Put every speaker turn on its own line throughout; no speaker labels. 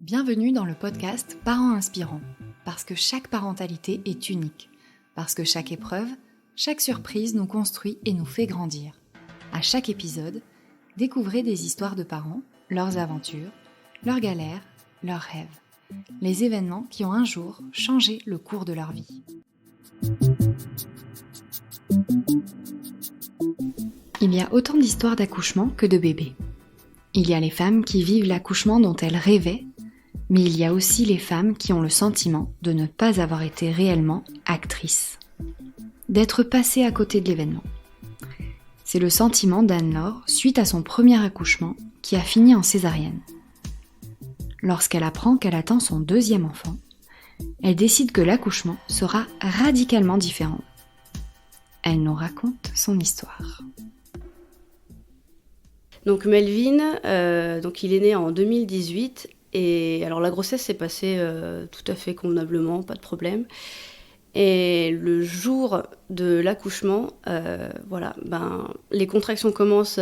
Bienvenue dans le podcast Parents inspirants, parce que chaque parentalité est unique, parce que chaque épreuve, chaque surprise nous construit et nous fait grandir. À chaque épisode, découvrez des histoires de parents, leurs aventures, leurs galères, leurs rêves, les événements qui ont un jour changé le cours de leur vie. Il y a autant d'histoires d'accouchement que de bébés. Il y a les femmes qui vivent l'accouchement dont elles rêvaient, mais il y a aussi les femmes qui ont le sentiment de ne pas avoir été réellement actrices, d'être passées à côté de l'événement. C'est le sentiment d'Anne-Laure suite à son premier accouchement qui a fini en césarienne. Lorsqu'elle apprend qu'elle attend son deuxième enfant, elle décide que l'accouchement sera radicalement différent. Elle nous raconte son histoire.
Donc Melvin, il est né en 2018 et alors la grossesse s'est passée tout à fait convenablement, pas de problème. Et le jour de l'accouchement, les contractions commencent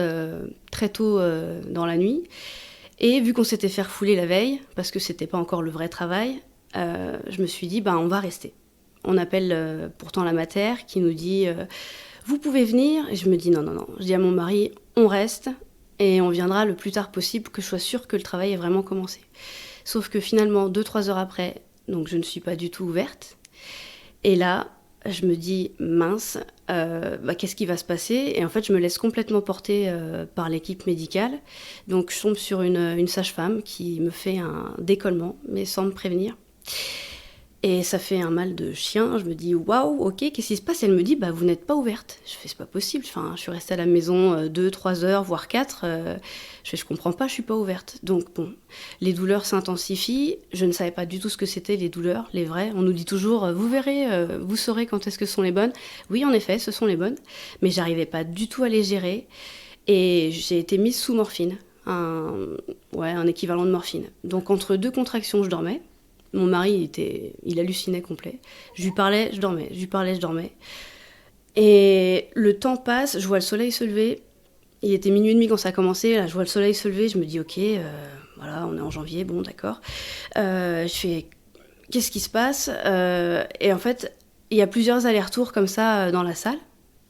très tôt dans la nuit. Et vu qu'on s'était fait refouler la veille, parce que c'était pas encore le vrai travail, je me suis dit on va rester. On appelle pourtant la mater qui nous dit vous pouvez venir. Et je me dis non. Je dis à mon mari on reste. Et on viendra le plus tard possible, que je sois sûre que le travail ait vraiment commencé. Sauf que finalement, 2-3 heures après, donc je ne suis pas du tout ouverte. Et là, je me dis, mince, qu'est-ce qui va se passer ? Et en fait, je me laisse complètement porter par l'équipe médicale. Donc je tombe sur une sage-femme qui me fait un décollement, mais sans me prévenir. Et ça fait un mal de chien, je me dis waouh, ok, qu'est-ce qui se passe ? Elle me dit vous n'êtes pas ouverte. Je fais c'est pas possible, je suis restée à la maison 2-3 heures, voire 4, je comprends pas, je suis pas ouverte. Donc les douleurs s'intensifient, je ne savais pas du tout ce que c'était les douleurs, les vraies. On nous dit toujours vous verrez, vous saurez quand est-ce que sont les bonnes. Oui en effet, ce sont les bonnes, mais j'arrivais pas du tout à les gérer et j'ai été mise sous morphine, un équivalent de morphine. Donc entre 2 contractions, je dormais. Mon mari, il hallucinait complet. Je lui parlais, je dormais. Et le temps passe, je vois le soleil se lever. Il était 00h30 quand ça a commencé. Là, je vois le soleil se lever, je me dis, ok, on est en janvier, bon, d'accord. Je fais, qu'est-ce qui se passe ? Et en fait, il y a plusieurs allers-retours comme ça dans la salle.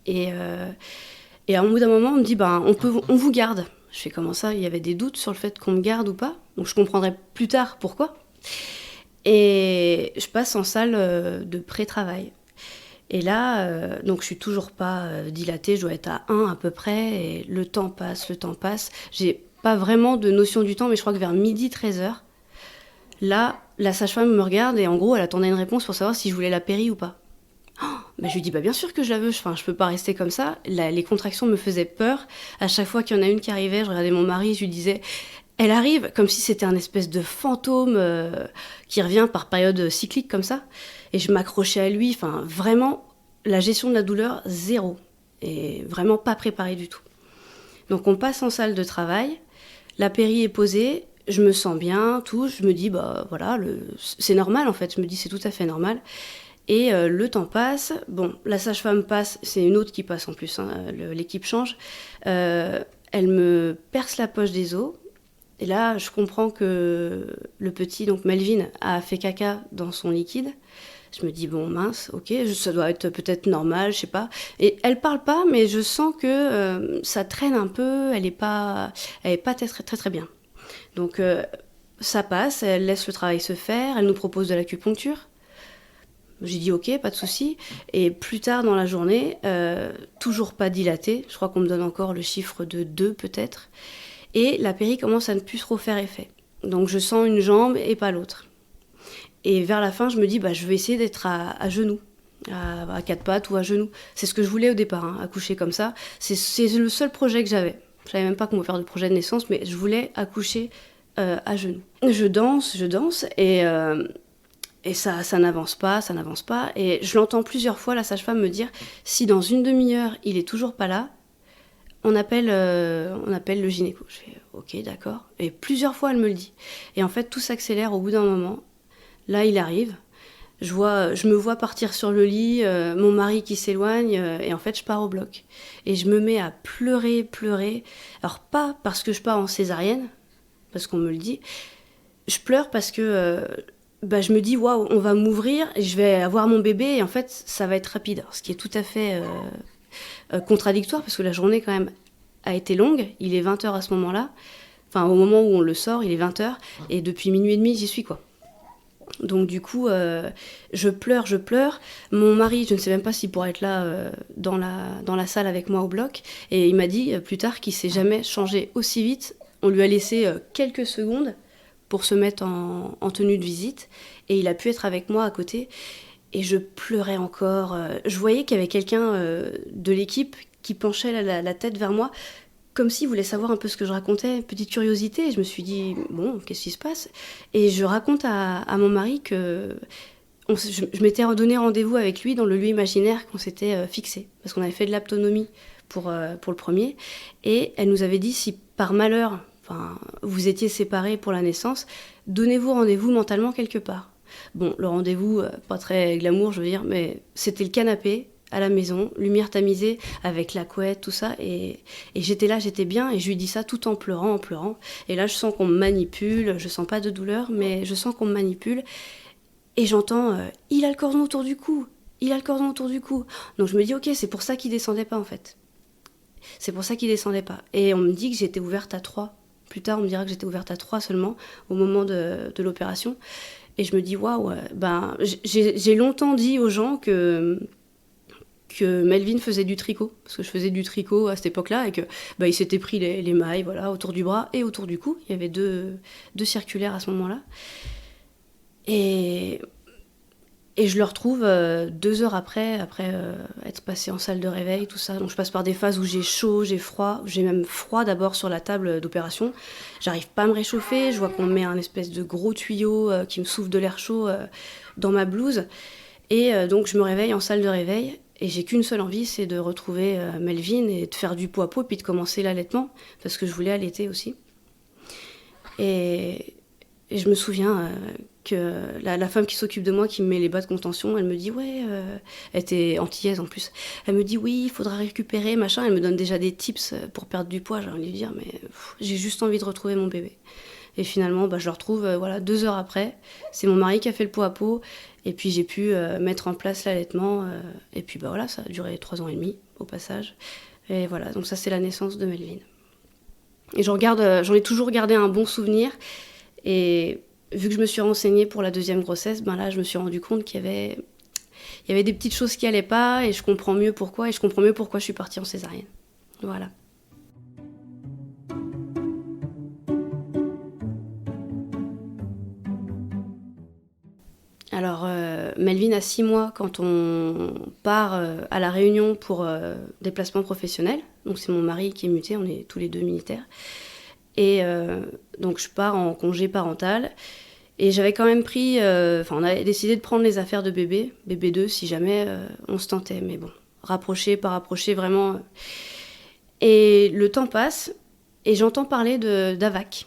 Et à un bout d'un moment, on me dit, on vous garde. Je fais, comment ça ? Il y avait des doutes sur le fait qu'on me garde ou pas. Donc je comprendrai plus tard pourquoi. Et je passe en salle de pré-travail. Et là, donc je suis toujours pas dilatée, je dois être à 1 à peu près, et le temps passe. J'ai pas vraiment de notion du temps, mais je crois que vers 13h, là, la sage-femme me regarde et en gros, elle attendait une réponse pour savoir si je voulais la péri ou pas. Je lui dis bien sûr que je la veux, je peux pas rester comme ça. Les contractions me faisaient peur. À chaque fois qu'il y en a une qui arrivait, je regardais mon mari, je lui disais... Elle arrive comme si c'était un espèce de fantôme qui revient par période cyclique comme ça. Et je m'accrochais à lui. Vraiment, la gestion de la douleur, 0. Et vraiment pas préparée du tout. Donc on passe en salle de travail. La péri est posée. Je me sens bien, tout. Je me dis, c'est normal en fait. Je me dis, c'est tout à fait normal. Et le temps passe. La sage-femme passe. C'est une autre qui passe en plus. L'équipe change. Elle me perce la poche des os. Et là, je comprends que le petit, donc Melvin, a fait caca dans son liquide. Je me dis, mince, ok, ça doit être peut-être normal, je sais pas. Et elle parle pas, mais je sens que ça traîne un peu, elle est pas très, très, très bien. Donc, ça passe, elle laisse le travail se faire, elle nous propose de l'acupuncture. J'ai dit ok, pas de souci. Et plus tard dans la journée, toujours pas dilatée, je crois qu'on me donne encore le chiffre de 2 peut-être. Et la péri commence à ne plus trop faire effet. Donc je sens une jambe et pas l'autre. Et vers la fin, je me dis, je vais essayer d'être à genoux, à 4 pattes ou à genoux. C'est ce que je voulais au départ, accoucher comme ça. C'est le seul projet que j'avais. Je savais même pas qu'on pouvait faire de projet de naissance, mais je voulais accoucher à genoux. Je danse, et ça n'avance pas. Et je l'entends plusieurs fois, la sage-femme me dire, si dans une demi-heure, il est toujours pas là, on appelle le gynéco. Je fais ok, d'accord. Et plusieurs fois, elle me le dit. Et en fait, tout s'accélère au bout d'un moment. Là, il arrive. Je me vois partir sur le lit, mon mari qui s'éloigne, et en fait, je pars au bloc. Et je me mets à pleurer, pleurer. Alors, pas parce que je pars en césarienne, parce qu'on me le dit. Je pleure parce que je me dis, waouh, on va m'ouvrir, et je vais avoir mon bébé, et en fait, ça va être rapide. Alors, ce qui est tout à fait contradictoire, parce que la journée, quand même, a été longue. Il est 20h à ce moment-là. Enfin, au moment où on le sort, il est 20h, et depuis minuit et demi, j'y suis, quoi. Donc du coup, je pleure. Mon mari, je ne sais même pas s'il pourra être là dans la salle avec moi au bloc. Et il m'a dit plus tard qu'il s'est jamais changé aussi vite. On lui a laissé quelques secondes pour se mettre en tenue de visite. Et il a pu être avec moi à côté. Et je pleurais encore. Je voyais qu'il y avait quelqu'un de l'équipe qui penchait la tête vers moi, comme s'il voulait savoir un peu ce que je racontais, petite curiosité. Et je me suis dit, bon, qu'est-ce qui se passe? Et je raconte à mon mari que je m'étais donné rendez-vous avec lui dans le lieu imaginaire qu'on s'était fixé, parce qu'on avait fait de l'aptonomie pour le premier. Et elle nous avait dit, si par malheur, vous étiez séparés pour la naissance, donnez-vous rendez-vous mentalement quelque part. Bon, le rendez-vous, pas très glamour, je veux dire, mais c'était le canapé, à la maison, lumière tamisée, avec la couette, tout ça, et j'étais là, j'étais bien, et je lui dis ça tout en pleurant, et là je sens qu'on me manipule, je sens pas de douleur, mais je sens qu'on me manipule, et j'entends il a le cordon autour du cou, donc je me dis ok, c'est pour ça qu'il descendait pas en fait, et on me dit que j'étais ouverte à 3, plus tard on me dira que j'étais ouverte à 3 seulement, au moment de l'opération, et je me dis waouh, j'ai longtemps dit aux gens que Melvin faisait du tricot, parce que je faisais du tricot à cette époque-là, et que il s'était pris les mailles autour du bras et autour du cou. Il y avait deux circulaires à ce moment-là. Et je le retrouve 2 heures après être passé en salle de réveil, tout ça. Donc je passe par des phases où j'ai chaud, j'ai froid. J'ai même froid d'abord sur la table d'opération. J'arrive pas à me réchauffer. Je vois qu'on met un espèce de gros tuyau qui me souffle de l'air chaud dans ma blouse. Et donc je me réveille en salle de réveil. Et j'ai qu'une seule envie, c'est de retrouver Melvin et de faire du pot à pot, puis de commencer l'allaitement, parce que je voulais allaiter aussi. Et je me souviens que la femme qui s'occupe de moi, qui me met les bas de contention, elle me dit, elle était antillaise en plus, elle me dit, oui, il faudra récupérer, machin, elle me donne déjà des tips pour perdre du poids, j'ai envie de lui dire, mais j'ai juste envie de retrouver mon bébé. Et finalement, je le retrouve 2 heures après. C'est mon mari qui a fait le pot à pot. Et puis j'ai pu mettre en place l'allaitement. Et puis ça a duré 3 ans et demi au passage. Et voilà, donc ça c'est la naissance de Melvin. Et j'en ai toujours gardé un bon souvenir. Et vu que je me suis renseignée pour la 2e grossesse, là je me suis rendu compte qu'il y avait des petites choses qui allaient pas. Et je comprends mieux pourquoi. Et je comprends mieux pourquoi je suis partie en césarienne. Voilà. Alors, Melvin a 6 mois quand on part à La Réunion pour déplacement professionnel. Donc c'est mon mari qui est muté, on est tous les 2 militaires. Et donc je pars en congé parental. Et j'avais quand même on avait décidé de prendre les affaires de bébé 2, si jamais on se tentait. Mais bon, rapproché, pas rapproché, vraiment. Et le temps passe, et j'entends parler d'AVAC.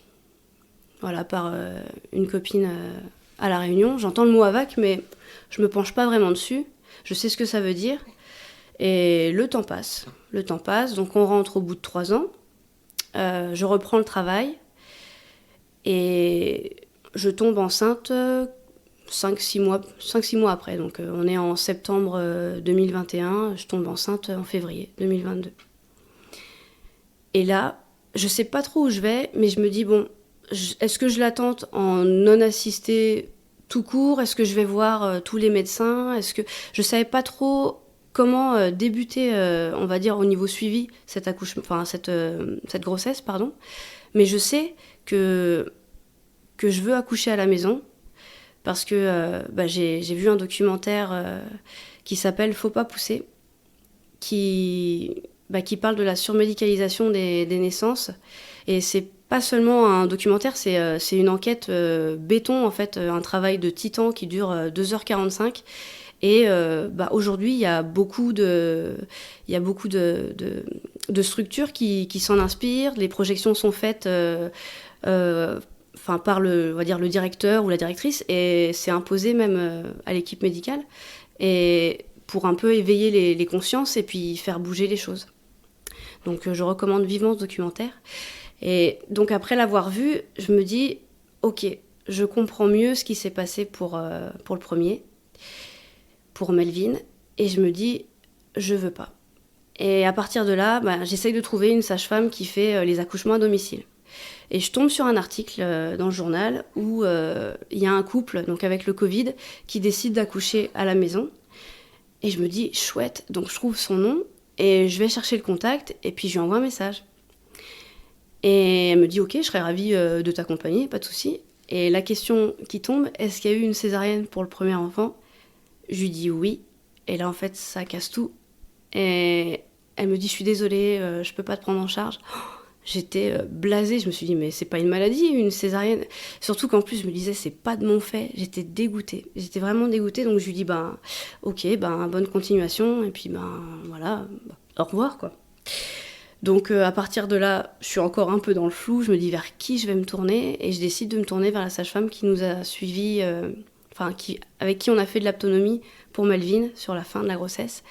Voilà, par une copine... à La Réunion, j'entends le mot AVAC, mais je me penche pas vraiment dessus. Je sais ce que ça veut dire. Et le temps passe, donc on rentre au bout de 3 ans. Je reprends le travail et je tombe enceinte 5-6 mois après. Donc on est en septembre 2021, je tombe enceinte en février 2022. Et là, je sais pas trop où je vais, mais je me dis, est-ce que je l'attente en non-assisté tout court? Est-ce que je vais voir tous les médecins? Je savais pas trop comment débuter, on va dire, au niveau suivi, cette grossesse, pardon. Mais je sais que je veux accoucher à la maison parce que j'ai vu un documentaire qui s'appelle Faut pas pousser, qui parle de la surmédicalisation des naissances. Et c'est pas seulement un documentaire, c'est une enquête béton, en fait, un travail de titan qui dure 2h45. Et aujourd'hui, il y a beaucoup de structures qui s'en inspirent. Les projections sont faites par on va dire le directeur ou la directrice, et c'est imposé même à l'équipe médicale, et pour un peu éveiller les consciences et puis faire bouger les choses. Donc je recommande vivement ce documentaire. Et donc après l'avoir vu, je me dis, ok, je comprends mieux ce qui s'est passé pour le premier, pour Melvin, et je me dis, je veux pas. Et à partir de là, j'essaye de trouver une sage-femme qui fait les accouchements à domicile. Et je tombe sur un article dans le journal où il y a un couple, donc avec le Covid, qui décide d'accoucher à la maison. Et je me dis, chouette, donc je trouve son nom, et je vais chercher le contact, et puis je lui envoie un message. Et elle me dit, ok, je serais ravie de t'accompagner, pas de souci. Et la question qui tombe, est-ce qu'il y a eu une césarienne pour le premier enfant ? Je lui dis oui. Et là, en fait, ça casse tout. Et elle me dit, je suis désolée, je peux pas te prendre en charge. J'étais blasée, je me suis dit, mais c'est pas une maladie, une césarienne. Surtout qu'en plus, je me disais, c'est pas de mon fait. J'étais dégoûtée. J'étais vraiment dégoûtée. Donc je lui dis, ok, bonne continuation. Et puis, voilà, au revoir, quoi. Donc à partir de là, je suis encore un peu dans le flou. Je me dis vers qui je vais me tourner. Et je décide de me tourner vers la sage-femme qui nous a suivis, avec qui on a fait de l'aptonomie pour Melvin sur la fin de la grossesse.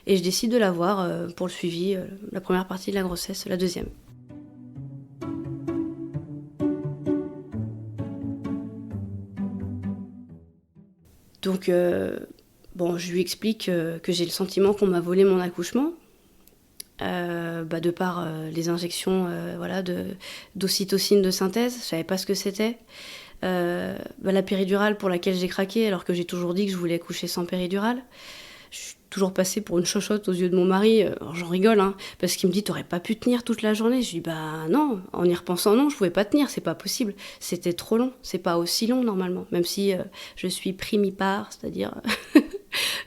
Et je décide de la voir pour le suivi, la première partie de la grossesse, la deuxième. Donc, je lui explique que j'ai le sentiment qu'on m'a volé mon accouchement, de par les injections d'ocytocine de synthèse. Je savais pas ce que c'était. La péridurale pour laquelle j'ai craqué, alors que j'ai toujours dit que je voulais accoucher sans péridurale. Je suis toujours passée pour une chochotte aux yeux de mon mari. Alors j'en rigole, parce qu'il me dit, t'aurais pas pu tenir toute la journée. Je lui dis, non, en y repensant, non, je pouvais pas tenir, c'est pas possible. C'était trop long, c'est pas aussi long normalement, même si je suis primipare, c'est-à-dire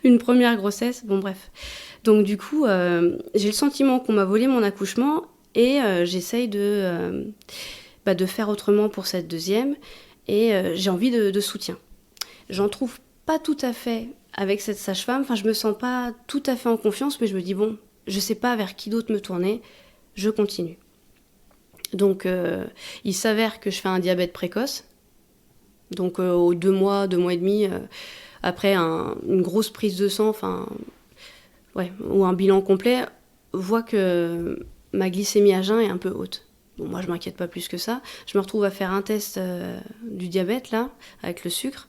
une première grossesse, bon bref. Donc du coup, j'ai le sentiment qu'on m'a volé mon accouchement et j'essaye de faire autrement pour cette deuxième, et j'ai envie de soutien. J'en trouve pas tout à fait avec cette sage-femme, je me sens pas tout à fait en confiance, mais je me dis bon, je sais pas vers qui d'autre me tourner, je continue. Donc il s'avère que je fais un diabète précoce, donc aux 2 mois et demi, après une grosse prise de sang, ou un bilan complet, voit que ma glycémie à jeun est un peu haute. Bon, moi je m'inquiète pas plus que ça, je me retrouve à faire un test du diabète là, avec le sucre.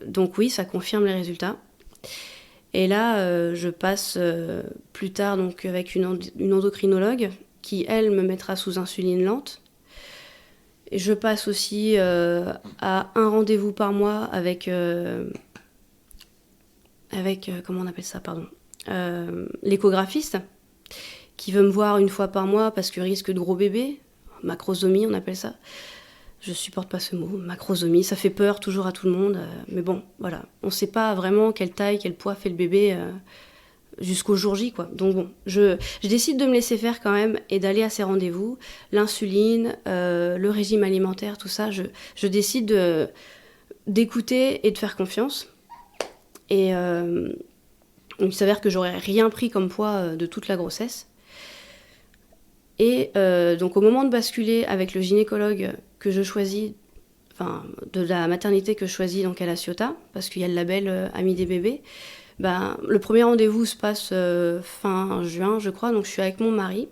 Donc oui, ça confirme les résultats. Et là, je passe plus tard donc, avec une endocrinologue qui, elle, me mettra sous insuline lente. Et je passe aussi à un rendez-vous par mois avec comment on appelle ça, l'échographiste, qui veut me voir une fois par mois parce que risque de gros bébé, macrosomie on appelle ça. Je supporte pas ce mot, macrosomie, ça fait peur toujours à tout le monde, mais bon, voilà, on sait pas vraiment quelle taille, quel poids fait le bébé jusqu'au jour J, quoi. Donc bon, je décide de me laisser faire quand même et d'aller à ces rendez-vous, l'insuline, le régime alimentaire, tout ça, je décide d'écouter et de faire confiance. Et il s'avère que j'aurais rien pris comme poids de toute la grossesse. Et donc au moment de basculer avec le gynécologue que je choisis, de la maternité que je choisis donc à La Ciotat, parce qu'il y a le label Ami des bébés, le premier rendez-vous se passe fin juin, je crois, donc je suis avec mon mari.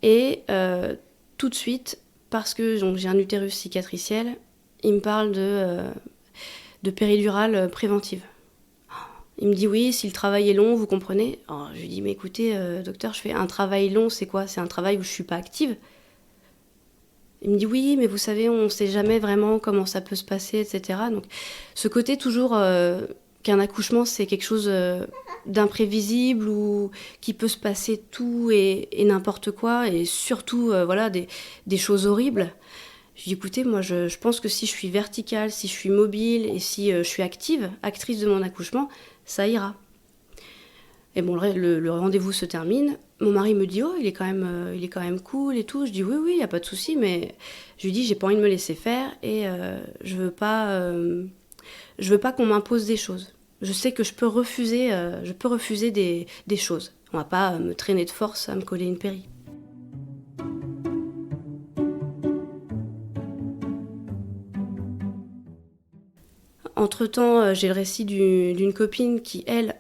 Et tout de suite, parce que donc, j'ai un utérus cicatriciel, il me parle de péridurale préventive. Il me dit oui, si le travail est long, vous comprenez. Alors, je lui dis, mais écoutez, docteur, je fais un travail long, c'est quoi ? C'est un travail où je suis pas active. Il me dit oui, mais vous savez, on sait jamais vraiment comment ça peut se passer, etc. Donc, ce côté toujours qu'un accouchement, c'est quelque chose d'imprévisible ou qui peut se passer tout et n'importe quoi, et surtout, des choses horribles. Je dis, écoutez, moi, je pense que si je suis verticale, si je suis mobile et si je suis actrice de mon accouchement, ça ira. Et bon, le rendez-vous se termine. Mon mari me dit, oh, il est quand même cool et tout. Je dis, oui, y a pas de souci, mais je lui dis, j'ai pas envie de me laisser faire et je veux pas qu'on m'impose des choses. Je sais que je peux refuser des choses. On va pas me traîner de force à me coller une péri. Entre-temps, j'ai le récit d'une copine qui, elle,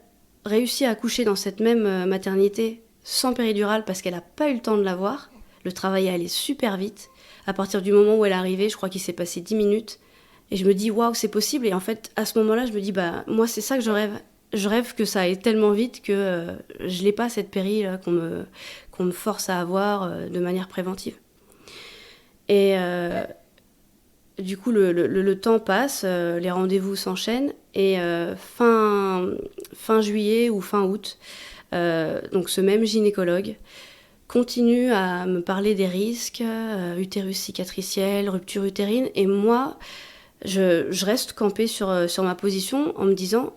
réussit à accoucher dans cette même maternité sans péridurale parce qu'elle n'a pas eu le temps de l'avoir. Le travail est allé super vite. À partir du moment où elle est arrivée, je crois qu'il s'est passé 10 minutes. Et je me dis, waouh, c'est possible. Et en fait, à ce moment-là, je me dis, bah, moi, c'est ça que je rêve. Je rêve que ça aille tellement vite que je n'ai pas cette péri là, qu'on me force à avoir de manière préventive. Et du coup, le temps passe, les rendez-vous s'enchaînent. Et fin juillet ou fin août, donc ce même gynécologue continue à me parler des risques, utérus cicatriciel, rupture utérine. Et moi, je reste campée sur ma position en me disant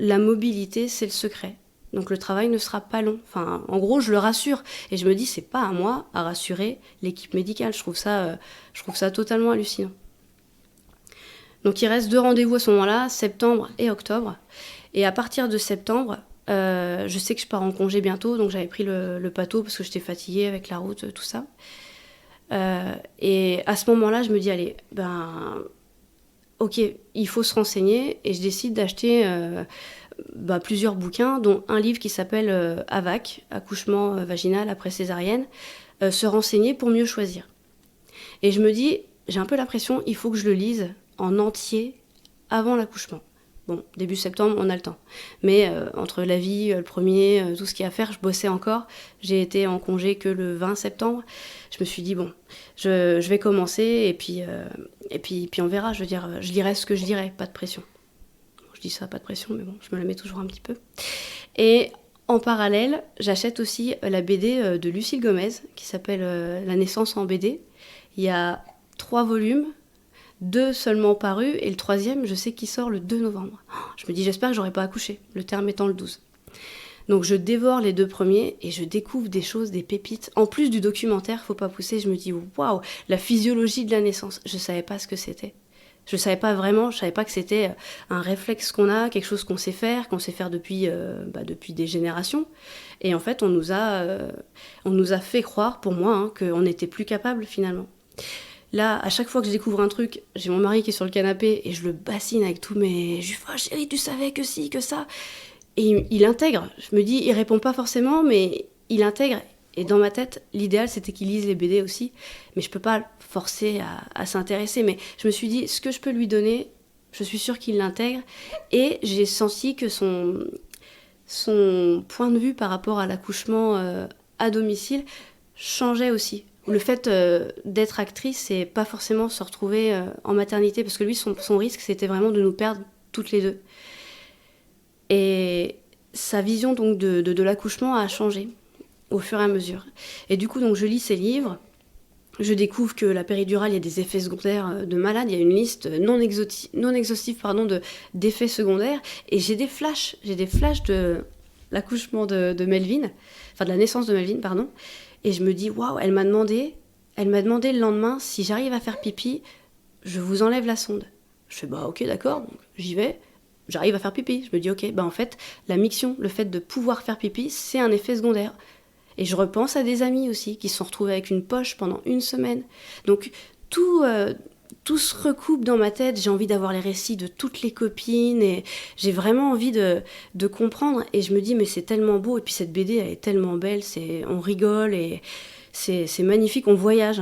la mobilité, c'est le secret. Donc le travail ne sera pas long. Enfin, en gros, je le rassure. Et je me dis, c'est pas à moi à rassurer l'équipe médicale. Je trouve ça totalement hallucinant. Donc il reste 2 rendez-vous à ce moment-là, septembre et octobre. Et à partir de septembre, je sais que je pars en congé bientôt, donc j'avais pris le pato parce que j'étais fatiguée avec la route, tout ça. Et à ce moment-là, je me dis, allez, ok, il faut se renseigner. Et je décide d'acheter plusieurs bouquins, dont un livre qui s'appelle AVAC, accouchement vaginal après césarienne, se renseigner pour mieux choisir. Et je me dis, j'ai un peu l'impression, il faut que je le lise en entier avant l'accouchement. Bon, début septembre, on a le temps. Mais entre la vie, le premier, tout ce qu'il y a à faire, je bossais encore. J'ai été en congé que le 20 septembre. Je me suis dit, bon, je vais commencer et puis on verra. Je veux dire, je lirai ce que je dirai, pas de pression. Je dis ça, pas de pression, mais bon, je me la mets toujours un petit peu. Et en parallèle, j'achète aussi la BD de Lucille Gomez, qui s'appelle La naissance en BD. Il y a 3 volumes, 2 seulement parus, et le 3e, je sais qu'il sort le 2 novembre. Je me dis, j'espère que j'aurai pas accouché, le terme étant le 12. Donc je dévore les 2 premiers et je découvre des choses, des pépites. En plus du documentaire, faut pas pousser, je me dis, waouh, la physiologie de la naissance. Je savais pas ce que c'était. Je savais pas vraiment, je savais pas que c'était un réflexe qu'on a, quelque chose qu'on sait faire depuis des générations. Et en fait, on nous a fait croire, pour moi, qu'on n'était plus capable finalement. Là, à chaque fois que je découvre un truc, j'ai mon mari qui est sur le canapé et je le bassine avec tous mes... Je lui dis, oh chérie, tu savais que si, que ça. Et il intègre. Je me dis, il répond pas forcément, mais il intègre. Et dans ma tête, l'idéal, c'était qu'il lise les BD aussi. Mais je peux pas le forcer à s'intéresser. Mais je me suis dit, ce que je peux lui donner, je suis sûre qu'il l'intègre. Et j'ai senti que son point de vue par rapport à l'accouchement à domicile changeait aussi. Le fait d'être actrice, c'est pas forcément se retrouver en maternité, parce que lui, son risque, c'était vraiment de nous perdre toutes les 2. Et sa vision donc de l'accouchement a changé au fur et à mesure. Et du coup, donc, je lis ses livres, je découvre que la péridurale, il y a des effets secondaires de malade, il y a une liste non exhaustive d'effets secondaires, et j'ai des flashs de l'accouchement de Melvin, enfin de la naissance de Melvin, pardon. Et je me dis, waouh, elle m'a demandé le lendemain, si j'arrive à faire pipi, je vous enlève la sonde. Je fais, ok, d'accord, donc j'y vais, j'arrive à faire pipi. Je me dis, ok, en fait, la miction, le fait de pouvoir faire pipi, c'est un effet secondaire. Et je repense à des amis aussi, qui se sont retrouvés avec une poche pendant 1 semaine. Donc, tout se recoupe dans ma tête, j'ai envie d'avoir les récits de toutes les copines, et j'ai vraiment envie de comprendre, et je me dis, mais c'est tellement beau, et puis cette BD, elle est tellement belle, on rigole, et c'est magnifique, on voyage,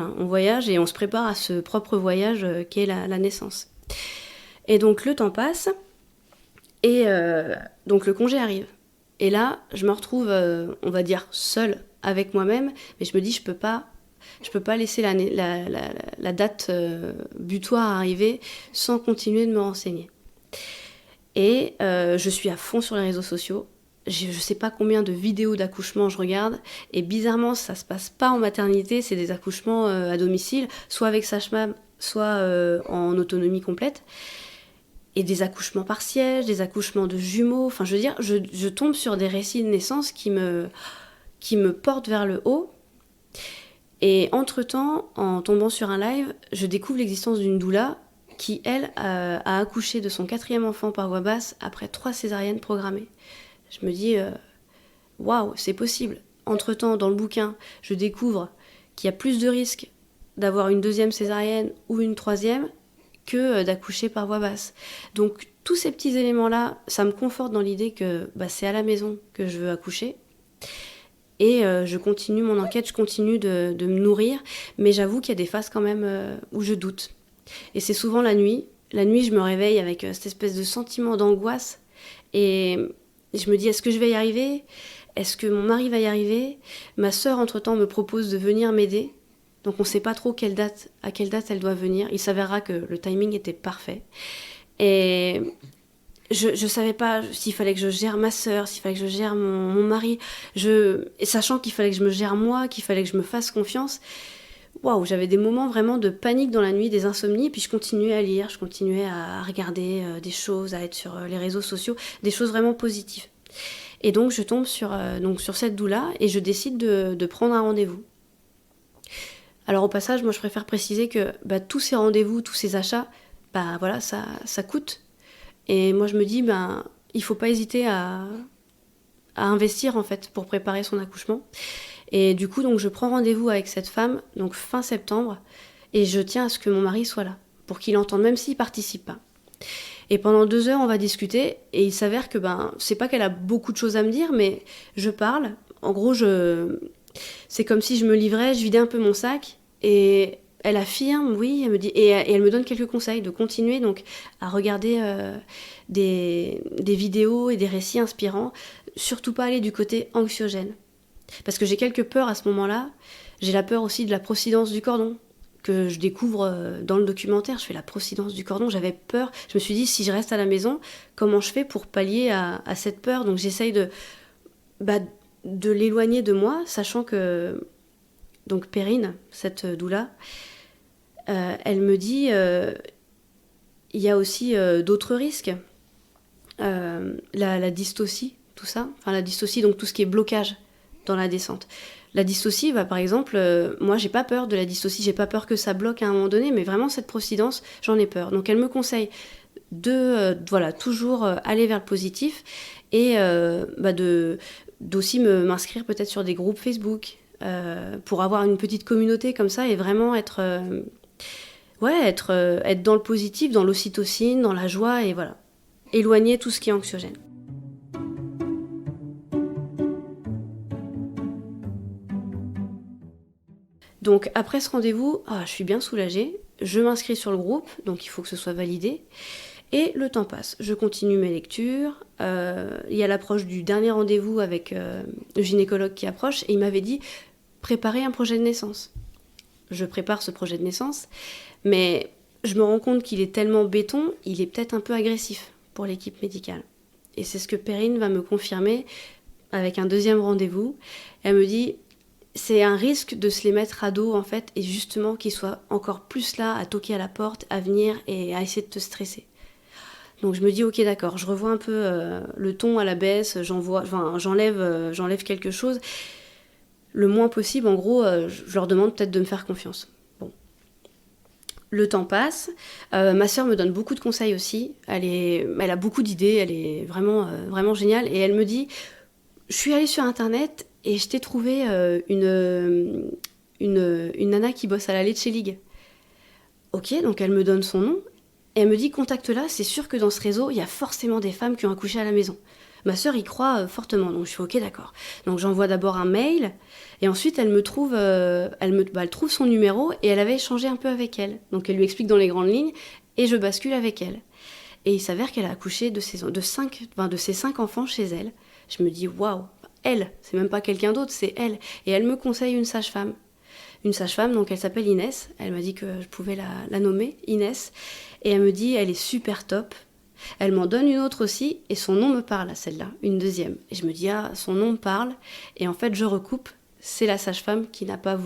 et on se prépare à ce propre voyage qu'est la naissance. Et donc le temps passe, et donc le congé arrive. Et là, je me retrouve, on va dire, seule avec moi-même, mais je me dis, je peux pas laisser la date butoir arriver sans continuer de me renseigner. Et je suis à fond sur les réseaux sociaux. Je sais pas combien de vidéos d'accouchement je regarde. Et bizarrement, ça se passe pas en maternité, c'est des accouchements à domicile, soit avec sage-femme, soit en autonomie complète. Et des accouchements partiels, des accouchements de jumeaux. Enfin, je veux dire, je tombe sur des récits de naissance qui me portent vers le haut. Et entre-temps, en tombant sur un live, je découvre l'existence d'une doula qui, elle, a accouché de son 4e enfant par voie basse après 3 césariennes programmées. Je me dis, waouh, c'est possible. Entre-temps, dans le bouquin, je découvre qu'il y a plus de risques d'avoir une 2e césarienne ou une 3e que d'accoucher par voie basse. Donc tous ces petits éléments-là, ça me conforte dans l'idée que c'est à la maison que je veux accoucher. Et je continue mon enquête, je continue de me nourrir, mais j'avoue qu'il y a des phases quand même où je doute. Et c'est souvent la nuit. La nuit, je me réveille avec cette espèce de sentiment d'angoisse. Et je me dis, est-ce que je vais y arriver ? Est-ce que mon mari va y arriver ? Ma sœur, entre-temps, me propose de venir m'aider. Donc on ne sait pas trop à quelle date elle doit venir. Il s'avérera que le timing était parfait. Et je ne savais pas s'il fallait que je gère ma sœur, s'il fallait que je gère mon mari. Et sachant qu'il fallait que je me gère moi, qu'il fallait que je me fasse confiance. Waouh, j'avais des moments vraiment de panique dans la nuit, des insomnies. Puis je continuais à lire, je continuais à regarder des choses, à être sur les réseaux sociaux, des choses vraiment positives. Et donc je tombe sur cette doula et je décide de prendre un rendez-vous. Alors au passage, moi je préfère préciser que tous ces rendez-vous, tous ces achats, voilà, ça coûte. Et moi je me dis, il faut pas hésiter à investir en fait pour préparer son accouchement. Et du coup, donc je prends rendez-vous avec cette femme, donc fin septembre, et je tiens à ce que mon mari soit là, pour qu'il entende, même s'il participe pas. Et pendant 2 heures, on va discuter, et il s'avère que c'est pas qu'elle a beaucoup de choses à me dire, mais je parle. En gros, c'est comme si je me livrais, je vidais un peu mon sac, et elle affirme, oui, elle me dit, et elle me donne quelques conseils de continuer donc à regarder des vidéos et des récits inspirants, surtout pas aller du côté anxiogène. Parce que j'ai quelques peurs à ce moment-là. J'ai la peur aussi de la procidence du cordon, que je découvre dans le documentaire. Je fais la procidence du cordon, j'avais peur. Je me suis dit, si je reste à la maison, comment je fais pour pallier à cette peur ? Donc j'essaye de l'éloigner de moi, sachant que donc Perrine, cette doula, elle me dit, il y a aussi d'autres risques. La dystocie, tout ça. Enfin la dystocie, donc tout ce qui est blocage dans la descente. La dystocie, par exemple, moi j'ai pas peur de la dystocie, j'ai pas peur que ça bloque à un moment donné, mais vraiment cette procidence, j'en ai peur. Donc elle me conseille toujours aller vers le positif et d'aussi m'inscrire peut-être sur des groupes Facebook pour avoir une petite communauté comme ça et vraiment être dans le positif, dans l'ocytocine, dans la joie et voilà, éloigner tout ce qui est anxiogène. Donc après ce rendez-vous, je suis bien soulagée, je m'inscris sur le groupe, donc il faut que ce soit validé, et le temps passe. Je continue mes lectures, il y a l'approche du dernier rendez-vous avec le gynécologue qui approche, et il m'avait dit « préparez un projet de naissance ». Je prépare ce projet de naissance, mais je me rends compte qu'il est tellement béton, il est peut-être un peu agressif pour l'équipe médicale. Et c'est ce que Perrine va me confirmer avec un deuxième rendez-vous. Elle me dit « c'est un risque de se les mettre à dos, en fait, et justement qu'ils soient encore plus là, à toquer à la porte, à venir et à essayer de te stresser. » Donc je me dis, ok, d'accord, je revois un peu le ton à la baisse, j'enlève quelque chose. Le moins possible, en gros, je leur demande peut-être de me faire confiance. Bon. Le temps passe. Ma sœur me donne beaucoup de conseils aussi. Elle a beaucoup d'idées, elle est vraiment, vraiment géniale. Et elle me dit, je suis allée sur Internet et je t'ai trouvé une nana qui bosse à la Leche League. Ok, donc elle me donne son nom. Et elle me dit, contacte-la, c'est sûr que dans ce réseau, il y a forcément des femmes qui ont accouché à la maison. Ma sœur y croit fortement, donc je suis ok, d'accord. Donc j'envoie d'abord un mail, et ensuite elle trouve son numéro, et elle avait échangé un peu avec elle. Donc elle lui explique dans les grandes lignes, et je bascule avec elle. Et il s'avère qu'elle a accouché de ses 5 enfants chez elle. Je me dis, waouh, elle, c'est même pas quelqu'un d'autre, c'est elle. Et elle me conseille une sage-femme. Une sage-femme, donc elle s'appelle Inès. Elle m'a dit que je pouvais la nommer, Inès. Et elle me dit, elle est super top. Elle m'en donne une autre aussi, et son nom me parle, celle-là, une deuxième. Et je me dis, son nom me parle. Et en fait, je recoupe. C'est la sage-femme qui n'a pas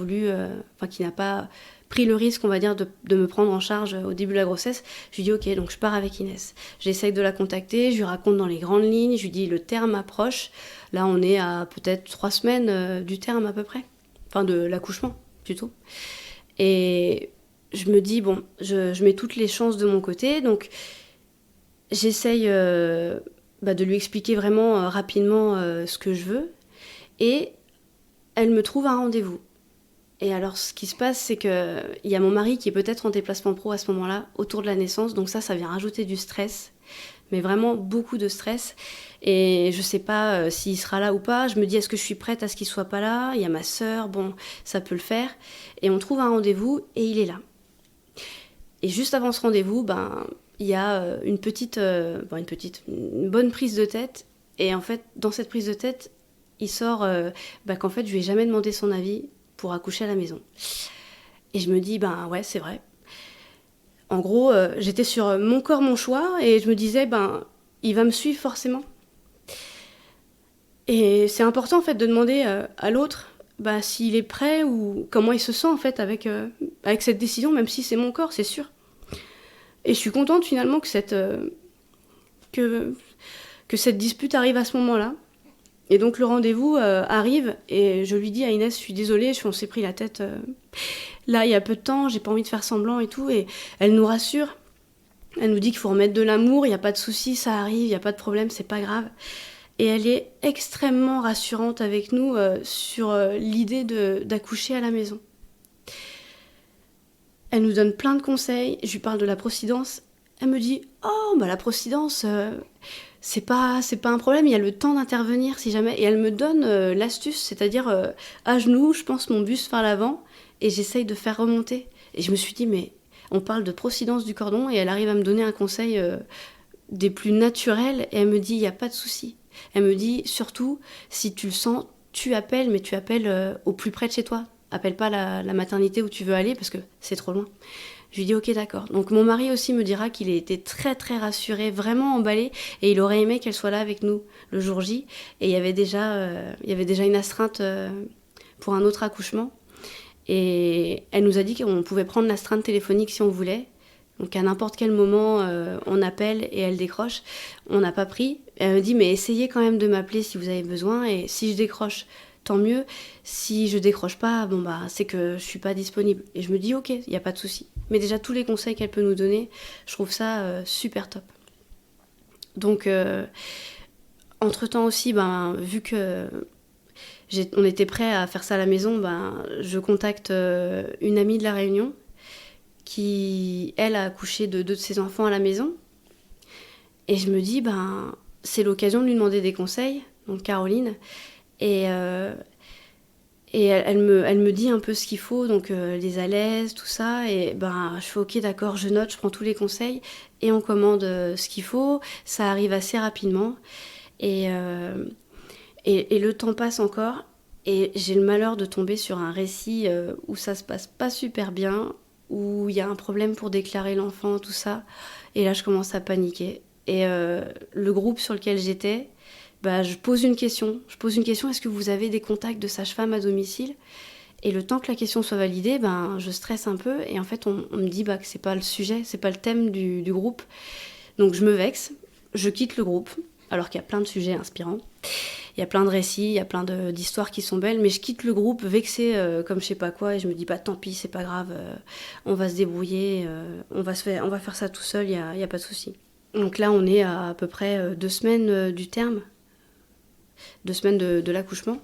qui n'a pas pris le risque, on va dire, de me prendre en charge au début de la grossesse. Je lui dis, ok, donc je pars avec Inès. J'essaye de la contacter, je lui raconte dans les grandes lignes, je lui dis, le terme approche. Là, on est à peut-être 3 semaines du terme à peu près. Enfin, de l'accouchement, plutôt. Et je me dis, bon, je mets toutes les chances de mon côté, donc j'essaye de lui expliquer vraiment rapidement ce que je veux. Et elle me trouve un rendez-vous. Et alors, ce qui se passe, c'est qu'il y a mon mari qui est peut-être en déplacement pro à ce moment-là, autour de la naissance. Donc ça vient rajouter du stress, mais vraiment beaucoup de stress. Et je sais pas s'il sera là ou pas. Je me dis, est-ce que je suis prête à ce qu'il soit pas là? Il y a ma sœur, bon, ça peut le faire. Et on trouve un rendez-vous et il est là. Et juste avant ce rendez-vous, il y a une bonne prise de tête. Et en fait, dans cette prise de tête, il sort qu'en fait, je lui ai jamais demandé son avis pour accoucher à la maison. Et je me dis, ouais, c'est vrai. En gros, j'étais sur mon corps, mon choix, et je me disais, il va me suivre forcément. Et c'est important, en fait, de demander à l'autre s'il est prêt ou comment il se sent, en fait, avec cette décision, même si c'est mon corps, c'est sûr. Et je suis contente, finalement, que cette dispute arrive à ce moment-là. Et donc, le rendez-vous arrive, et je lui dis à Inès, je suis désolée, on s'est pris la tête là, il y a peu de temps, j'ai pas envie de faire semblant et tout. Et elle nous rassure. Elle nous dit qu'il faut remettre de l'amour, il n'y a pas de souci, ça arrive, il n'y a pas de problème, c'est pas grave. Et elle est extrêmement rassurante avec nous sur l'idée d'accoucher à la maison. Elle nous donne plein de conseils, je lui parle de la procidence. Elle me dit « Oh, la procidence, c'est pas un problème, il y a le temps d'intervenir si jamais. » Et elle me donne l'astuce, c'est-à-dire à genoux, je pense mon buste vers l'avant et j'essaye de faire remonter. Et je me suis dit « Mais on parle de procidence du cordon » et elle arrive à me donner un conseil des plus naturels et elle me dit « Il n'y a pas de souci. » Elle me dit « Surtout, si tu le sens, tu appelles, mais tu appelles au plus près de chez toi. Appelle pas la maternité où tu veux aller parce que c'est trop loin. » Je lui dis ok, d'accord. Donc mon mari aussi me dira qu'il a été très très rassuré, vraiment emballé, et il aurait aimé qu'elle soit là avec nous le jour J. Et il y avait déjà une astreinte pour un autre accouchement. Et elle nous a dit qu'on pouvait prendre l'astreinte téléphonique si on voulait. Donc à n'importe quel moment, on appelle et elle décroche. On n'a pas pris. Elle me dit mais essayez quand même de m'appeler si vous avez besoin. Et si je décroche, tant mieux. Si je décroche pas, c'est que je suis pas disponible. Et je me dis ok, il n'y a pas de souci. Mais déjà tous les conseils qu'elle peut nous donner, je trouve ça super top. Donc entre-temps aussi, vu que on était prêt à faire ça à la maison, je contacte une amie de La Réunion qui, elle, a accouché de 2 de ses enfants à la maison. Et je me dis, c'est l'occasion de lui demander des conseils, donc Caroline. Et elle me dit un peu ce qu'il faut, donc les alaises, tout ça. Et je fais ok, d'accord, je note, je prends tous les conseils et on commande ce qu'il faut. Ça arrive assez rapidement. Et le temps passe encore. Et j'ai le malheur de tomber sur un récit où ça se passe pas super bien, où il y a un problème pour déclarer l'enfant, tout ça. Et là, je commence à paniquer. Et le groupe sur lequel j'étais, je pose une question. Est-ce que vous avez des contacts de sage-femme à domicile ? Et le temps que la question soit validée, je stresse un peu. Et en fait, on me dit que c'est pas le sujet, c'est pas le thème du groupe. Donc je me vexe, je quitte le groupe, alors qu'il y a plein de sujets inspirants. Il y a plein de récits, il y a plein d'histoires qui sont belles, mais je quitte le groupe vexée comme je sais pas quoi, et je me dis tant pis, c'est pas grave, on va se débrouiller, on va faire ça tout seul, il y a pas de souci. Donc là, on est à peu près 2 semaines du terme, 2 semaines de l'accouchement.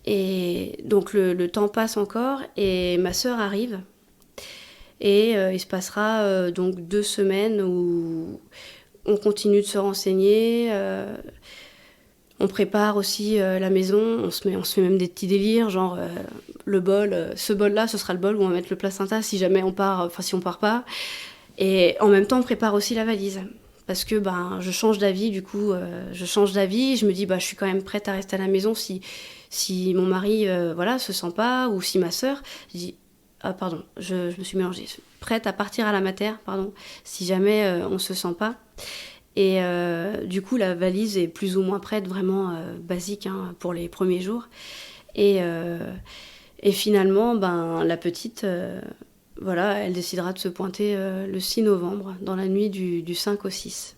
Et donc le temps passe encore, et ma sœur arrive, et il se passera donc 2 semaines où on continue de se renseigner. On prépare aussi la maison, on se fait même des petits délires, genre le bol, ce bol-là, ce sera le bol où on va mettre le placenta si jamais on part, si on part pas. Et en même temps, on prépare aussi la valise. Parce que je change d'avis, du coup, je me dis, je suis quand même prête à rester à la maison si mon mari, se sent pas, ou si ma sœur, je dis, ah pardon, je me suis mélangée, prête à partir à la mater, pardon, si jamais on se sent pas. Et du coup, la valise est plus ou moins prête, vraiment basique pour les premiers jours. Et finalement, la petite, elle décidera de se pointer le 6 novembre, dans la nuit du 5 au 6.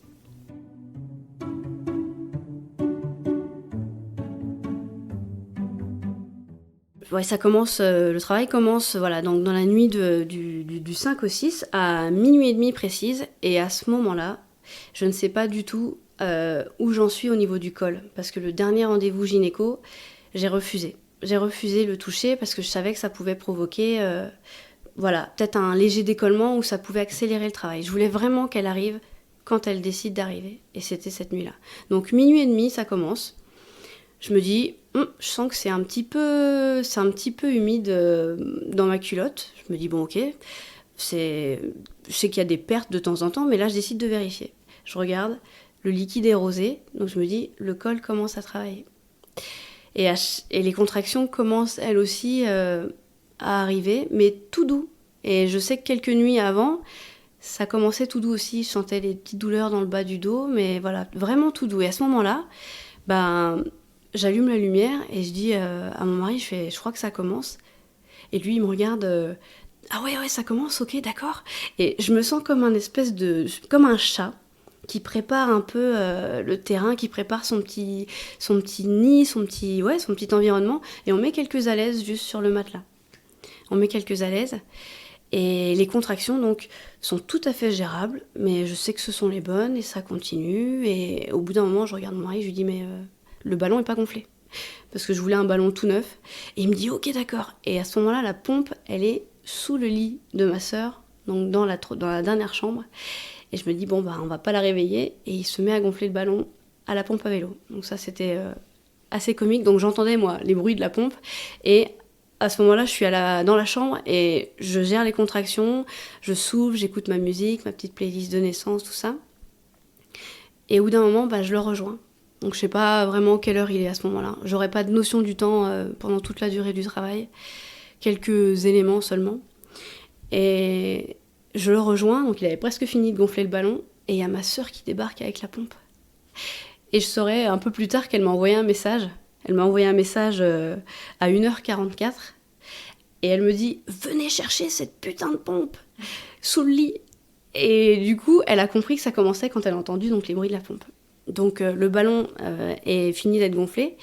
Ouais, ça commence, le travail commence donc dans la nuit du 5 au 6, à minuit et demi précise. Et à ce moment-là, je ne sais pas du tout où j'en suis au niveau du col, parce que le dernier rendez-vous gynéco, j'ai refusé. j'ai refusé le toucher parce que je savais que ça pouvait provoquer peut-être un léger décollement ou ça pouvait accélérer le travail. Je voulais vraiment qu'elle arrive quand elle décide d'arriver. Et c'était cette nuit-là. Donc minuit et demi, ça commence. Je me dis, je sens que c'est un petit peu humide dans ma culotte. Je me dis, bon ok, je sais qu'il y a des pertes de temps en temps, mais là je décide de vérifier. Je regarde, le liquide est rosé, donc je me dis, le col commence à travailler. Et les contractions commencent elles aussi à arriver, mais tout doux. Et je sais que quelques nuits avant, ça commençait tout doux aussi. Je sentais des petites douleurs dans le bas du dos, mais voilà, vraiment tout doux. Et à ce moment-là, j'allume la lumière et je dis à mon mari, je crois que ça commence. Et lui, il me regarde, ah ouais, ça commence, ok, d'accord. Et je me sens comme comme un chat qui prépare un peu le terrain, qui prépare son petit nid, son petit environnement. Et on met quelques alaises juste sur le matelas. On met quelques alaises. Et les contractions, donc, sont tout à fait gérables, mais je sais que ce sont les bonnes et ça continue. Et au bout d'un moment, je regarde mon mari, je lui dis, mais le ballon n'est pas gonflé. Parce que je voulais un ballon tout neuf. Et il me dit, ok, d'accord. Et à ce moment-là, la pompe, elle est sous le lit de ma sœur, donc dans la dernière chambre. Et je me dis, on va pas la réveiller. Et il se met à gonfler le ballon à la pompe à vélo. Donc ça, c'était assez comique. Donc j'entendais, moi, les bruits de la pompe. Et à ce moment-là, je suis dans la chambre et je gère les contractions. Je souffle, j'écoute ma musique, ma petite playlist de naissance, tout ça. Et au bout d'un moment, je le rejoins. Donc je sais pas vraiment quelle heure il est à ce moment-là. J'aurais pas de notion du temps pendant toute la durée du travail. Quelques éléments seulement. Et je le rejoins, donc il avait presque fini de gonfler le ballon. Et il y a ma sœur qui débarque avec la pompe. Et je saurais un peu plus tard qu'elle m'a envoyé un message. Elle m'a envoyé un message à 1h44. Et elle me dit, venez chercher cette putain de pompe sous le lit. Et du coup, elle a compris que ça commençait quand elle a entendu donc, les bruits de la pompe. Donc le ballon est fini d'être gonflé.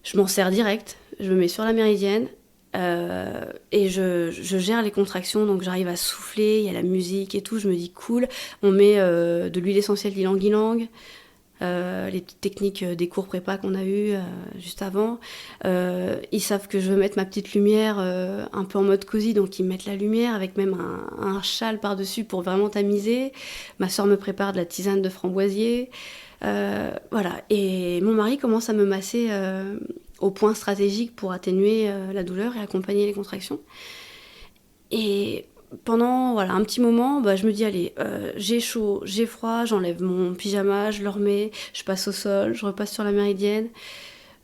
Je m'en sers direct. Je me mets sur la méridienne. Et je gère les contractions, donc j'arrive à souffler, il y a la musique et tout, je me dis cool. On met de l'huile essentielle d'ylang-ylang, les petites techniques des cours prépa qu'on a eu juste avant. Ils savent que je veux mettre ma petite lumière un peu en mode cosy, donc ils mettent la lumière avec même un châle par-dessus pour vraiment tamiser. Ma soeur me prépare de la tisane de framboisier. Voilà. Et mon mari commence à me masser au point stratégique pour atténuer la douleur et accompagner les contractions. Et pendant un petit moment, je me dis allez, j'ai chaud, j'ai froid, j'enlève mon pyjama, je le remets, je passe au sol, je repasse sur la méridienne.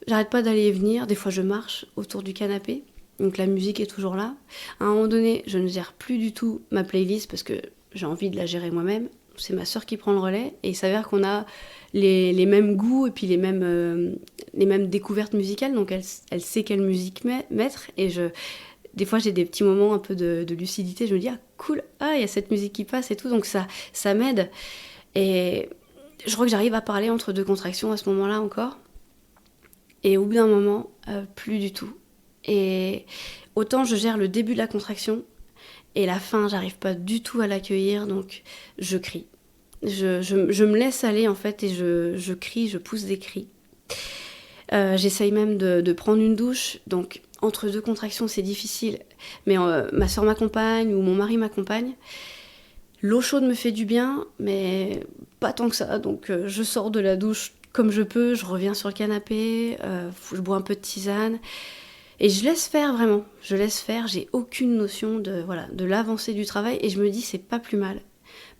J'arrête pas d'aller et venir, des fois je marche autour du canapé, donc la musique est toujours là. À un moment donné, je ne gère plus du tout ma playlist parce que j'ai envie de la gérer moi-même. C'est ma sœur qui prend le relais et il s'avère qu'on a les mêmes goûts et puis les mêmes découvertes musicales, donc elle sait quelle musique mettre et des fois j'ai des petits moments un peu de lucidité, je me dis ah cool, il y a cette musique qui passe et tout, donc ça m'aide. Et je crois que j'arrive à parler entre deux contractions à ce moment-là encore. Et au bout d'un moment, plus du tout. Et autant je gère le début de la contraction, et la fin, j'arrive pas du tout à l'accueillir, donc je crie. Je me laisse aller en fait, et je crie, je pousse des cris. J'essaye même de prendre une douche, donc entre deux contractions c'est difficile, mais ma soeur m'accompagne ou mon mari m'accompagne. L'eau chaude me fait du bien, mais pas tant que ça, donc je sors de la douche comme je peux, je reviens sur le canapé, je bois un peu de tisane, et je laisse faire vraiment, j'ai aucune notion de l'avancée du travail, et je me dis c'est pas plus mal,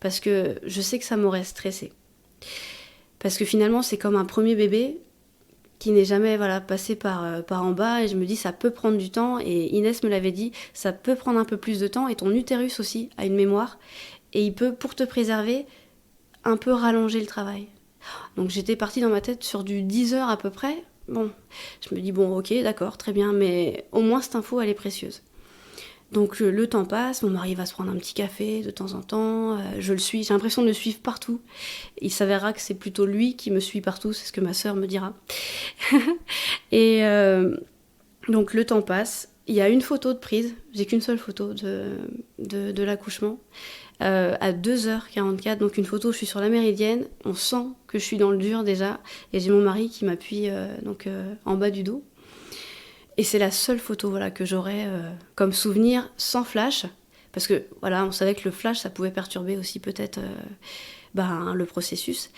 parce que je sais que ça m'aurait stressée. Parce que finalement c'est comme un premier bébé, qui n'est jamais passé par en bas, et je me dis ça peut prendre du temps, et Inès me l'avait dit, ça peut prendre un peu plus de temps, et ton utérus aussi a une mémoire, et il peut, pour te préserver, un peu rallonger le travail. Donc j'étais partie dans ma tête sur du 10 heures à peu près. Bon, je me dis bon ok d'accord, très bien, mais au moins cette info elle est précieuse. Donc le temps passe, mon mari va se prendre un petit café de temps en temps, je le suis, j'ai l'impression de le suivre partout. Il s'avérera que c'est plutôt lui qui me suit partout, c'est ce que ma sœur me dira. Et donc le temps passe, il y a une photo de prise, j'ai qu'une seule photo de l'accouchement, à 2h44, donc une photo où je suis sur la méridienne, on sent que je suis dans le dur déjà, et j'ai mon mari qui m'appuie en bas du dos. Et c'est la seule photo voilà, que j'aurais comme souvenir sans flash. Parce que voilà, on savait que le flash, ça pouvait perturber aussi peut-être le processus.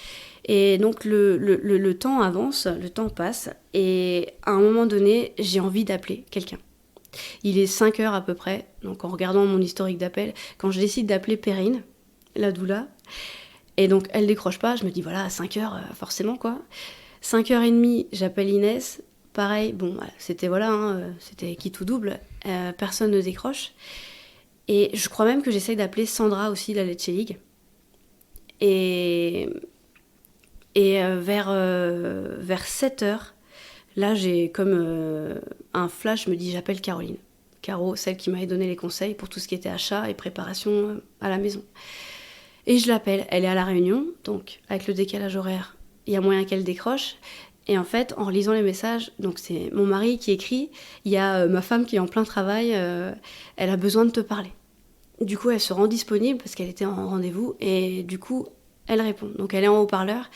Et donc le temps avance, le temps passe. Et à un moment donné, j'ai envie d'appeler quelqu'un. Il est 5 heures à peu près. Donc en regardant mon historique d'appel, quand je décide d'appeler Perrine, la doula, et donc elle décroche pas, je me dis voilà, à 5 heures, forcément quoi. 5h30, j'appelle Inès. Pareil, bon, c'était c'était qui tout double. Personne ne décroche. Et je crois même que j'essaye d'appeler Sandra aussi, la Lecce League. Et vers 7h, là, j'ai comme un flash, je me dis j'appelle Caroline. Caro, celle qui m'avait donné les conseils pour tout ce qui était achat et préparation à la maison. Et je l'appelle, elle est à La Réunion, donc avec le décalage horaire, il y a moyen qu'elle décroche. Et en fait, en relisant les messages, donc c'est mon mari qui écrit, il y a ma femme qui est en plein travail, elle a besoin de te parler. Du coup, elle se rend disponible parce qu'elle était en rendez-vous et du coup, elle répond. Donc elle est en haut-parleur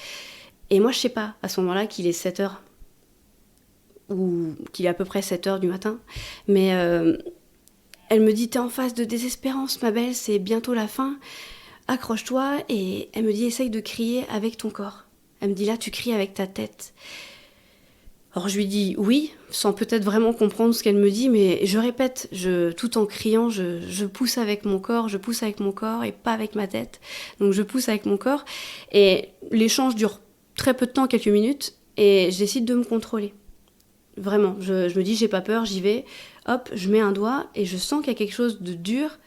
et moi, je sais pas à ce moment-là qu'il est 7h ou qu'il est à peu près 7h du matin, mais elle me dit « T'es en phase de désespérance, ma belle, c'est bientôt la fin, accroche-toi » et elle me dit « Essaye de crier avec ton corps ». Elle me dit « Là, tu cries avec ta tête ». Alors je lui dis oui, sans peut-être vraiment comprendre ce qu'elle me dit, mais je répète, tout en criant, je pousse avec mon corps et pas avec ma tête. Donc je pousse avec mon corps et l'échange dure très peu de temps, quelques minutes, et je décide de me contrôler. Vraiment, je me dis j'ai pas peur, j'y vais, hop, je mets un doigt et je sens qu'il y a quelque chose de dur,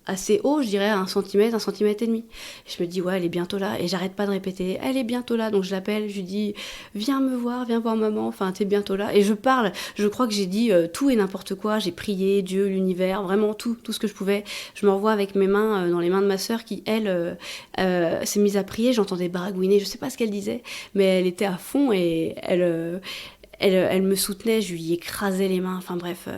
assez haut, je dirais 1 centimètre, 1,5 cm. Je me dis, ouais, elle est bientôt là. Et j'arrête pas de répéter, elle est bientôt là. Donc je l'appelle, je lui dis, viens voir maman, enfin, t'es bientôt là. Et je parle, je crois que j'ai dit tout et n'importe quoi. J'ai prié Dieu, l'univers, vraiment tout ce que je pouvais. Je me revois avec mes mains dans les mains de ma sœur qui, elle, s'est mise à prier. J'entendais baragouiner, je sais pas ce qu'elle disait, mais elle était à fond et elle me soutenait, je lui écrasais les mains, enfin bref.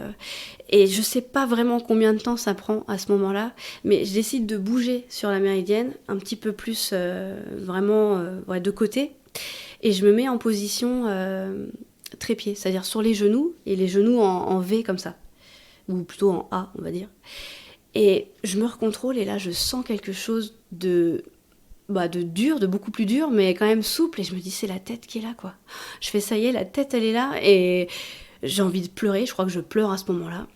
Et je sais pas vraiment combien de temps ça prend à ce moment-là, mais je décide de bouger sur la méridienne, un petit peu plus de côté, et je me mets en position trépied, c'est-à-dire sur les genoux, et les genoux en V comme ça, ou plutôt en A, on va dire. Et je me recontrôle, et là je sens quelque chose de dur, de beaucoup plus dur, mais quand même souple, et je me dis c'est la tête qui est là, quoi. Je fais ça y est, la tête elle est là, et j'ai envie de pleurer, je crois que je pleure à ce moment-là,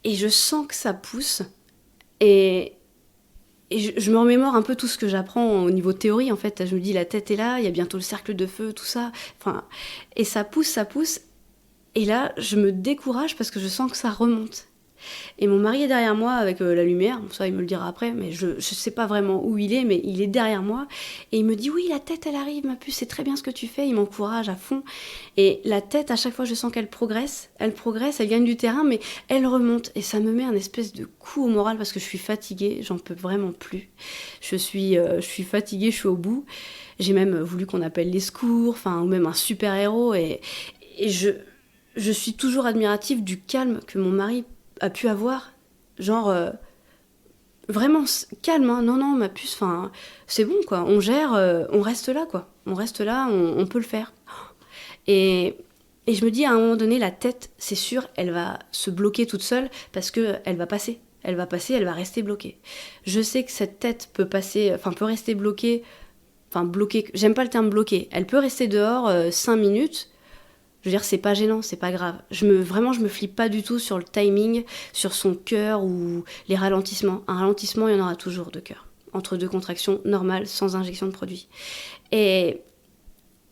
et je sens que ça pousse, et je me remémore un peu tout ce que j'apprends au niveau théorie, en fait. Je me dis la tête est là, il y a bientôt le cercle de feu, tout ça, enfin, et ça pousse, et là je me décourage parce que je sens que ça remonte. Et mon mari est derrière moi avec la lumière, ça il me le dira après, mais je sais pas vraiment où il est, mais il est derrière moi, et il me dit oui, la tête elle arrive ma puce, c'est très bien ce que tu fais, il m'encourage à fond, et la tête à chaque fois je sens qu'elle progresse, elle gagne du terrain, mais elle remonte, et ça me met un espèce de coup au moral parce que je suis fatiguée, j'en peux vraiment plus, je suis fatiguée, je suis au bout, j'ai même voulu qu'on appelle les secours, enfin, ou même un super héros, et je suis toujours admirative du calme que mon mari a pu avoir, genre vraiment calme, hein. Non, ma puce, enfin, c'est bon, quoi, on gère, on reste là, quoi, on peut le faire. Et je me dis, à un moment donné, la tête, c'est sûr, elle va se bloquer toute seule, parce qu'elle va passer, elle va rester bloquée. Je sais que cette tête peut rester bloquée, j'aime pas le terme bloquée, elle peut rester dehors 5 minutes, je veux dire, c'est pas gênant, c'est pas grave. Je me flippe pas du tout sur le timing, sur son cœur ou les ralentissements. Un ralentissement, il y en aura toujours de cœur. Entre 2 contractions normales, sans injection de produit. Et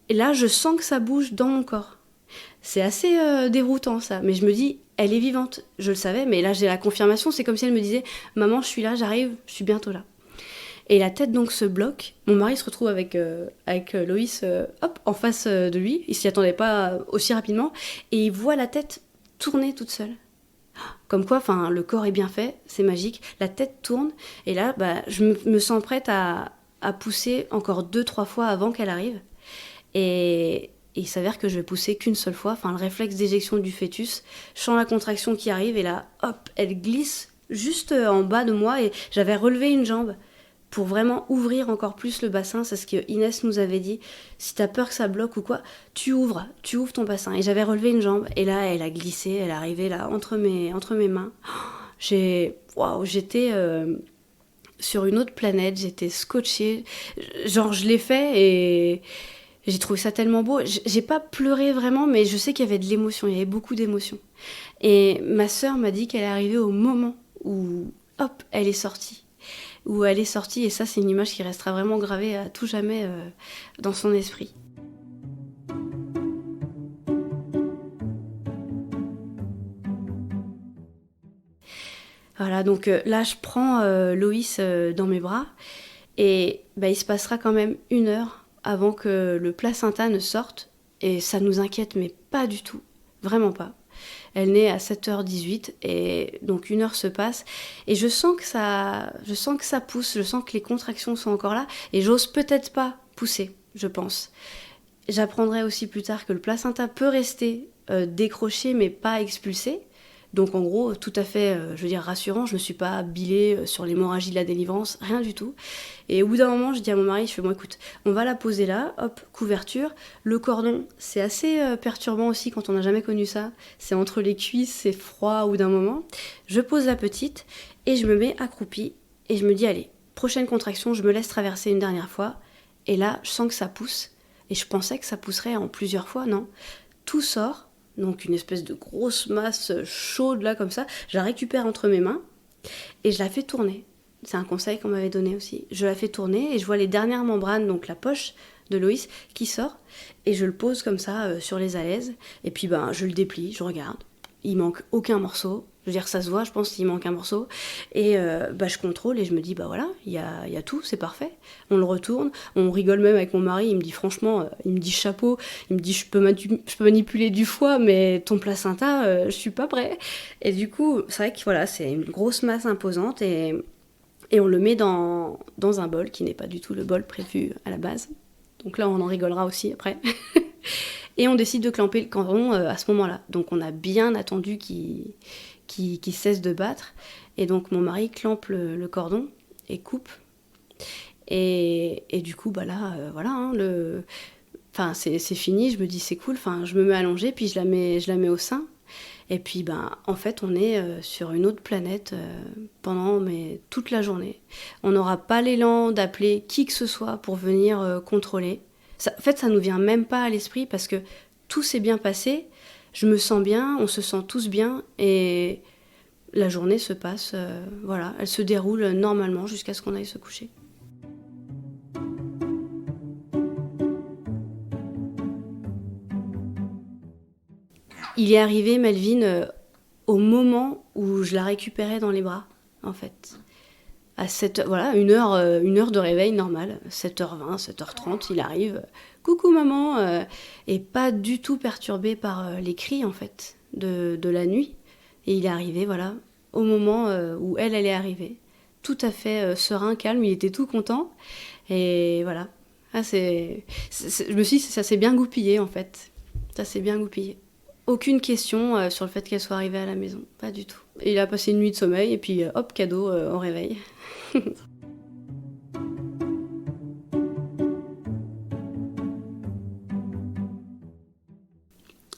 là, je sens que ça bouge dans mon corps. C'est assez déroutant, ça. Mais je me dis, elle est vivante. Je le savais, mais là, j'ai la confirmation. C'est comme si elle me disait, maman, je suis là, j'arrive, je suis bientôt là. Et la tête donc se bloque. Mon mari se retrouve avec Loïs en face de lui. Il s'y attendait pas aussi rapidement. Et il voit la tête tourner toute seule. Comme quoi, le corps est bien fait, c'est magique. La tête tourne. Et là, je me sens prête à pousser encore 2-3 fois avant qu'elle arrive. Et il s'avère que je vais pousser qu'une seule fois. Le réflexe d'éjection du fœtus. Je sens la contraction qui arrive. Et là, hop, elle glisse juste en bas de moi. Et j'avais relevé une jambe. pour vraiment ouvrir encore plus le bassin. C'est ce que Inès nous avait dit. Si t'as peur que ça bloque ou quoi, tu ouvres ton bassin. Et j'avais relevé une jambe, et là, elle a glissé, elle est arrivée là, entre mes mains. J'étais sur une autre planète, j'étais scotchée. Genre, je l'ai fait et j'ai trouvé ça tellement beau. J'ai pas pleuré vraiment, mais je sais qu'il y avait de l'émotion, il y avait beaucoup d'émotion. Et ma sœur m'a dit qu'elle est arrivée au moment où, hop, elle est sortie. Et ça, c'est une image qui restera vraiment gravée à tout jamais dans son esprit. Voilà, donc là, je prends Loïs dans mes bras, et il se passera quand même 1 heure avant que le placenta ne sorte, et ça nous inquiète, mais pas du tout, vraiment pas. Elle naît à 7h18, et donc 1 heure se passe, et je sens que ça pousse, je sens que les contractions sont encore là, et j'ose peut-être pas pousser, je pense. J'apprendrai aussi plus tard que le placenta peut rester décroché, mais pas expulsé. Donc en gros, tout à fait, rassurant, je ne me suis pas bilée sur l'hémorragie de la délivrance, rien du tout. Et au bout d'un moment, je dis à mon mari, bon écoute, on va la poser là, hop, couverture. Le cordon, c'est assez perturbant aussi quand on n'a jamais connu ça. C'est entre les cuisses, c'est froid au bout d'un moment. Je pose la petite et je me mets accroupie et je me dis, allez, prochaine contraction, je me laisse traverser une dernière fois. Et là, je sens que ça pousse. Et je pensais que ça pousserait en plusieurs fois, non. Tout sort. Donc une espèce de grosse masse chaude là comme ça, je la récupère entre mes mains et je la fais tourner. C'est un conseil qu'on m'avait donné aussi. Je la fais tourner et je vois les dernières membranes, donc la poche de Loïs qui sort, et je le pose comme ça sur les alaises, et puis je le déplie, je regarde. Il manque aucun morceau. Je veux dire, ça se voit, je pense qu'il manque un morceau. Et je contrôle et je me dis, voilà, il y a tout, c'est parfait. On le retourne, on rigole même avec mon mari, il me dit franchement, il me dit chapeau, il me dit je peux manipuler du foie, mais ton placenta, je suis pas prêt. Et du coup, c'est vrai que voilà, c'est une grosse masse imposante, et on le met dans un bol qui n'est pas du tout le bol prévu à la base. Donc là, on en rigolera aussi après. Et on décide de clamper le cordon à ce moment-là. Donc on a bien attendu qu'il cesse de battre. Et donc mon mari clampe le cordon et coupe. Et du coup, voilà, c'est fini. Je me dis c'est cool. Je me mets allongée, puis je la mets au sein. Et puis, en fait, on est sur une autre planète pendant toute la journée. On n'aura pas l'élan d'appeler qui que ce soit pour venir contrôler. En fait, ça nous vient même pas à l'esprit parce que tout s'est bien passé. Je me sens bien, on se sent tous bien, et la journée se passe, elle se déroule normalement jusqu'à ce qu'on aille se coucher. Il est arrivé, Melvin, au moment où je la récupérais dans les bras, en fait. À 1 heure de réveil normal, 7h20, 7h30, il arrive, coucou maman, et pas du tout perturbé par les cris, en fait, de la nuit. Et il est arrivé, au moment où elle est arrivée. Tout à fait serein, calme, il était tout content. Et voilà. Je me suis dit, ça s'est bien goupillé, en fait. Ça s'est bien goupillé. Aucune question sur le fait qu'elle soit arrivée à la maison, pas du tout. Et il a passé une nuit de sommeil, et puis hop, cadeau au réveil.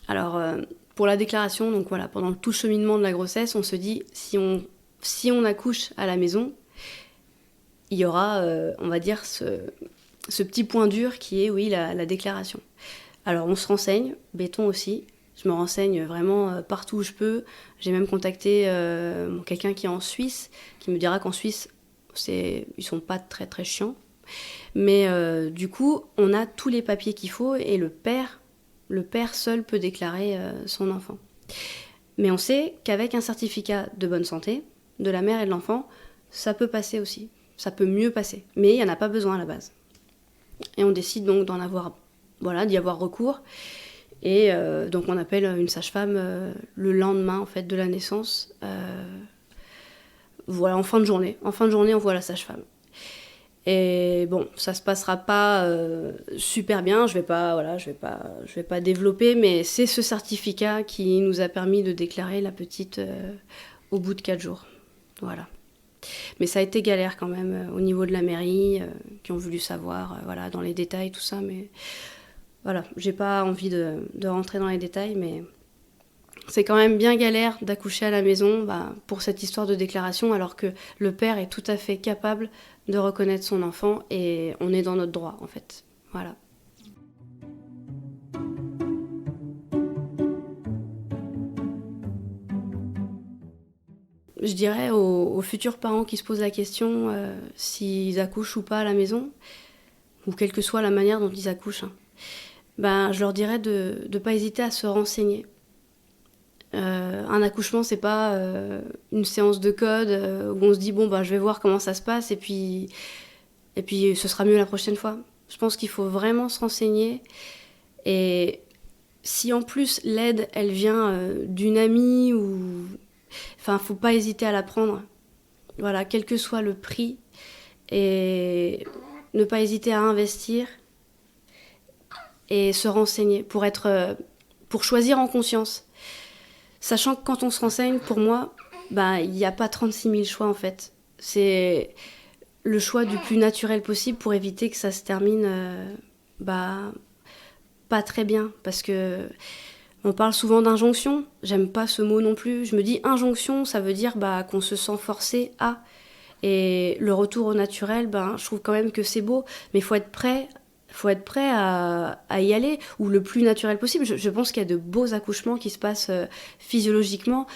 Alors, pour la déclaration, donc voilà, pendant tout le cheminement de la grossesse, on se dit, si on accouche à la maison, il y aura, on va dire, ce petit point dur qui est, oui, la déclaration. Alors, on se renseigne, béton aussi. Je me renseigne vraiment partout où je peux. J'ai même contacté quelqu'un qui est en Suisse, qui me dira qu'en Suisse, ils sont pas très très chiants. Mais du coup, on a tous les papiers qu'il faut, et le père seul peut déclarer son enfant. Mais on sait qu'avec un certificat de bonne santé de la mère et de l'enfant, ça peut passer aussi. Ça peut mieux passer. Mais il n'y en a pas besoin à la base. Et on décide donc d'y avoir recours. Et donc on appelle une sage-femme le lendemain en fait de la naissance. En fin de journée. En fin de journée, on voit la sage-femme. Et bon, ça se passera pas super bien. Je vais pas développer, mais c'est ce certificat qui nous a permis de déclarer la petite au bout de 4 jours. Voilà. Mais ça a été galère quand même au niveau de la mairie, qui ont voulu savoir dans les détails, tout ça. Mais voilà, j'ai pas envie de rentrer dans les détails, mais c'est quand même bien galère d'accoucher à la maison pour cette histoire de déclaration, alors que le père est tout à fait capable de reconnaître son enfant et on est dans notre droit en fait. Voilà. Je dirais aux futurs parents qui se posent la question s'ils accouchent ou pas à la maison, ou quelle que soit la manière dont ils accouchent, je leur dirais de ne pas hésiter à se renseigner. Un accouchement, c'est pas une séance de code où on se dit je vais voir comment ça se passe et puis ce sera mieux la prochaine fois. Je pense qu'il faut vraiment se renseigner, et si en plus l'aide elle vient d'une amie faut pas hésiter à la prendre. Voilà, quel que soit le prix, et ne pas hésiter à investir et se renseigner pour choisir en conscience. Sachant que quand on se renseigne, pour moi, il n'y a pas 36 000 choix en fait. C'est le choix du plus naturel possible pour éviter que ça se termine pas très bien. Parce que on parle souvent d'injonction, j'aime pas ce mot non plus. Je me dis injonction, ça veut dire qu'on se sent forcé à. Et le retour au naturel, je trouve quand même que c'est beau, mais il faut être prêt à y aller, ou le plus naturel possible. Je pense qu'il y a de beaux accouchements qui se passent physiologiquement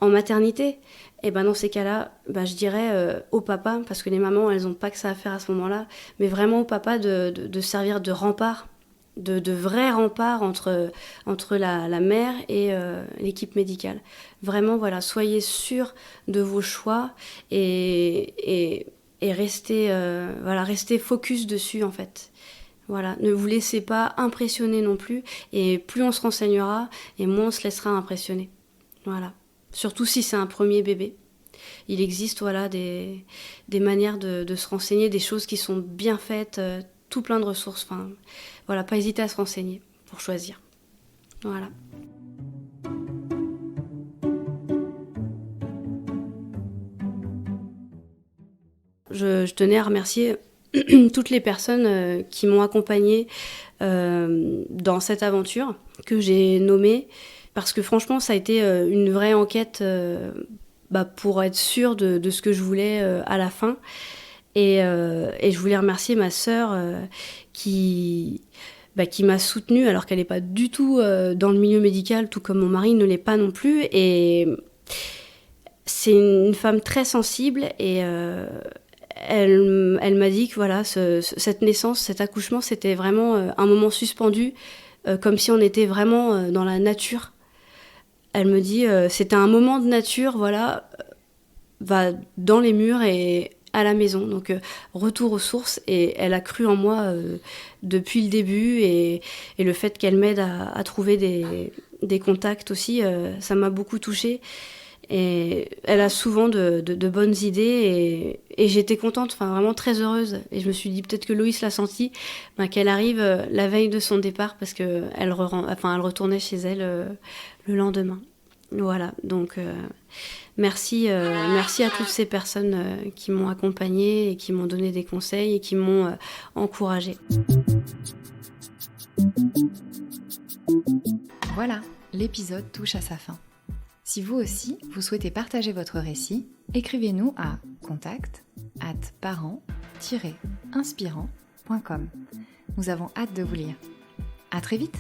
en maternité. Et dans ces cas-là, je dirais au papa, parce que les mamans, elles n'ont pas que ça à faire à ce moment-là, mais vraiment au papa de servir de rempart, de vrais remparts entre la mère et l'équipe médicale. Vraiment, soyez sûrs de vos choix et restez focus dessus en fait. Voilà, ne vous laissez pas impressionner non plus, et plus on se renseignera, et moins on se laissera impressionner. Voilà. Surtout si c'est un premier bébé. Il existe des manières de se renseigner, des choses qui sont bien faites, tout plein de ressources. Pas hésiter à se renseigner pour choisir. Voilà. Je tenais à remercier toutes les personnes qui m'ont accompagnée dans cette aventure que j'ai nommée, parce que franchement ça a été une vraie enquête pour être sûre de ce que je voulais à la fin, et je voulais remercier ma sœur qui m'a soutenue alors qu'elle n'est pas du tout dans le milieu médical, tout comme mon mari ne l'est pas non plus, et c'est une femme très sensible, et elle m'a dit que cette naissance, cet accouchement, c'était vraiment un moment suspendu, comme si on était vraiment dans la nature. Elle me dit c'était un moment de nature, dans les murs et à la maison. Donc retour aux sources, et elle a cru en moi depuis le début, et le fait qu'elle m'aide à trouver des contacts aussi, ça m'a beaucoup touchée. Et elle a souvent de bonnes idées, et j'étais contente, vraiment très heureuse. Et je me suis dit peut-être que Loïs l'a senti, qu'elle arrive la veille de son départ, parce qu'elle elle retournait chez elle le lendemain. Voilà, donc merci à toutes ces personnes qui m'ont accompagnée et qui m'ont donné des conseils et qui m'ont encouragée.
Voilà, l'épisode touche à sa fin. Si vous aussi, vous souhaitez partager votre récit, écrivez-nous à contact@parents-inspirants.com. Nous avons hâte de vous lire. À très vite!